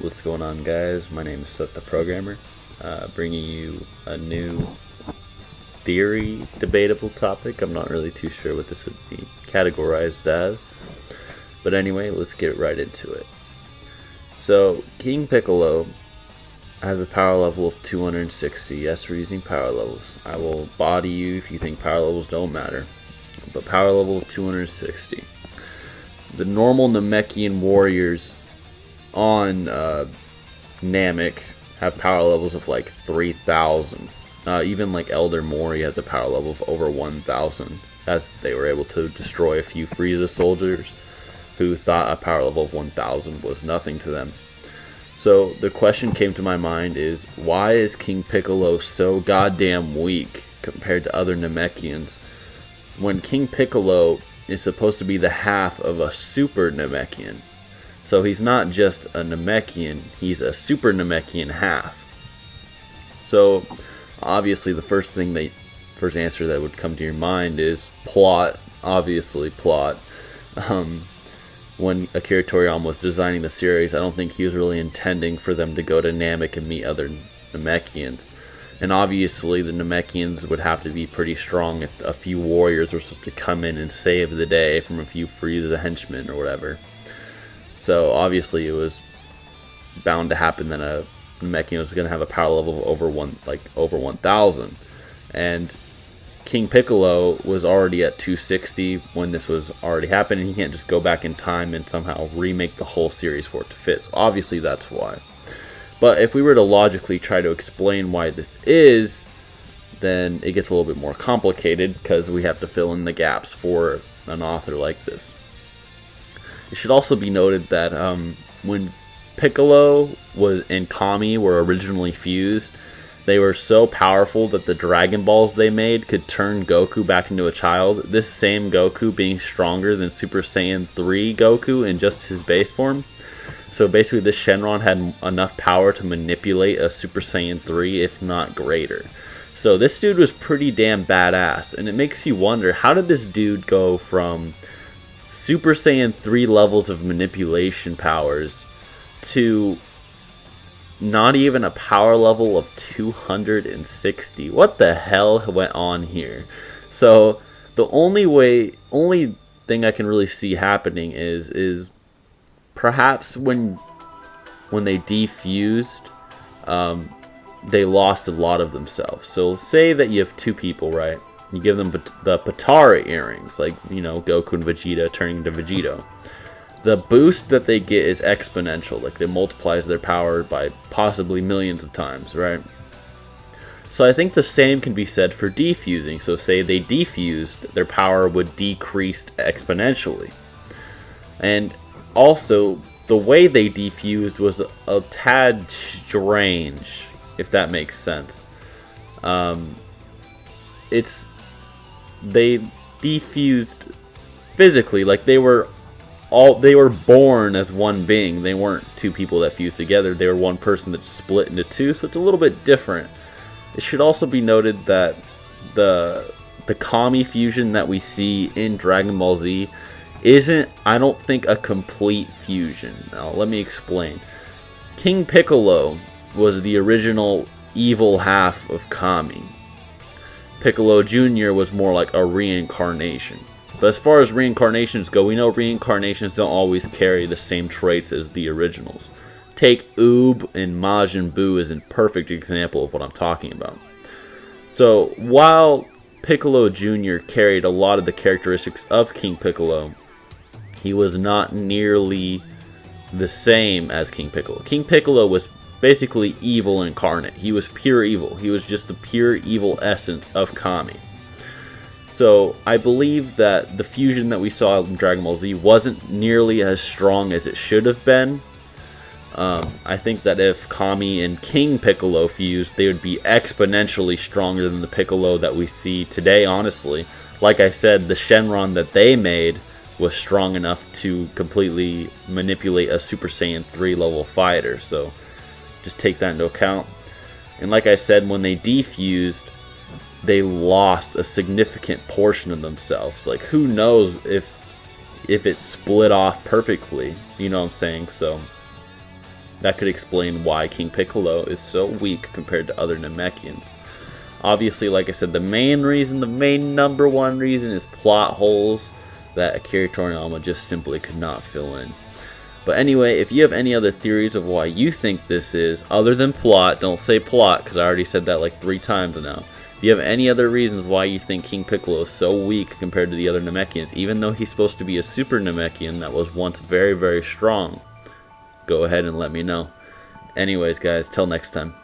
What's going on, guys? My name is Seth the Programmer, bringing you a new theory debatable topic. I'm not really too sure what this would be categorized as, but anyway, let's get right into it. So, King Piccolo has a power level of 260. Yes, we're using power levels. I will body you if you think power levels don't matter, but power level of 260. The normal Namekian warriors on Namek have power levels of like 3,000. Even like Elder Mori has a power level of over 1,000, as they were able to destroy a few Frieza soldiers who thought a power level of 1,000 was nothing to them. So the question came to my mind is, why is King Piccolo so goddamn weak compared to other Namekians when King Piccolo is supposed to be the half of a Super Namekian? So he's not just a Namekian, he's a Super Namekian half. So obviously the first answer that would come to your mind is plot. Obviously plot. When Akira Toriyama was designing the series, I don't think he was really intending for them to go to Namek and meet other Namekians. And obviously the Namekians would have to be pretty strong if a few warriors were supposed to come in and save the day from a few Frieza henchmen or whatever. So obviously it was bound to happen that a Namekian was going to have a power level of over 1,000, and King Piccolo was already at 260 when this was already happening. He can't just go back in time and somehow remake the whole series for it to fit. So obviously that's why. But if we were to logically try to explain why this is, then it gets a little bit more complicated because we have to fill in the gaps for an author like this. It should also be noted that when Piccolo and Kami were originally fused, they were so powerful that the Dragon Balls they made could turn Goku back into a child. This same Goku being stronger than Super Saiyan 3 Goku in just his base form. So basically this Shenron had enough power to manipulate a Super Saiyan 3, if not greater. So this dude was pretty damn badass, and it makes you wonder, how did this dude go from Super Saiyan 3 levels of manipulation powers to not even a power level of 260? What the hell went on here? So the only thing I can really see happening is perhaps when they defused, they lost a lot of themselves. So say that you have two people, right? You give them the Patara earrings, like, Goku and Vegeta turning into Vegito. The boost that they get is exponential, like it multiplies their power by possibly millions of times, right? So I think the same can be said for defusing. So say they defused, their power would decrease exponentially. And also, the way they defused was a tad strange, if that makes sense. They defused physically, like they were born as one being. They weren't two people that fused together. They were one person that split into two, so it's a little bit different. It should also be noted that the Kami fusion that we see in Dragon Ball Z isn't, I don't think, a complete fusion. Now, let me explain. King Piccolo was the original evil half of Kami. Piccolo Jr. was more like a reincarnation. But as far as reincarnations go, we know reincarnations don't always carry the same traits as the originals. Take Oob and Majin Buu as a perfect example of what I'm talking about. So while Piccolo Jr. carried a lot of the characteristics of King Piccolo, he was not nearly the same as King Piccolo. King Piccolo was basically evil incarnate. He was pure evil. He was just the pure evil essence of Kami. So I believe that the fusion that we saw in Dragon Ball Z wasn't nearly as strong as it should have been. I think that if Kami and King Piccolo fused, they would be exponentially stronger than the Piccolo that we see today, honestly. Like I said, the Shenron that they made was strong enough to completely manipulate a Super Saiyan 3 level fighter. So just take that into account. And like I said, when they defused, they lost a significant portion of themselves. Like, who knows if it split off perfectly, you know what I'm saying? So That could explain why King Piccolo is so weak compared to other Namekians. Obviously, like I said, the main number one reason is plot holes that Akira Toriyama just simply could not fill in. But anyway, if you have any other theories of why you think this is, other than plot, don't say plot, because I already said that like 3 times now. If you have any other reasons why you think King Piccolo is so weak compared to the other Namekians, even though he's supposed to be a Super Namekian that was once very, very strong, go ahead and let me know. Anyways, guys, till next time.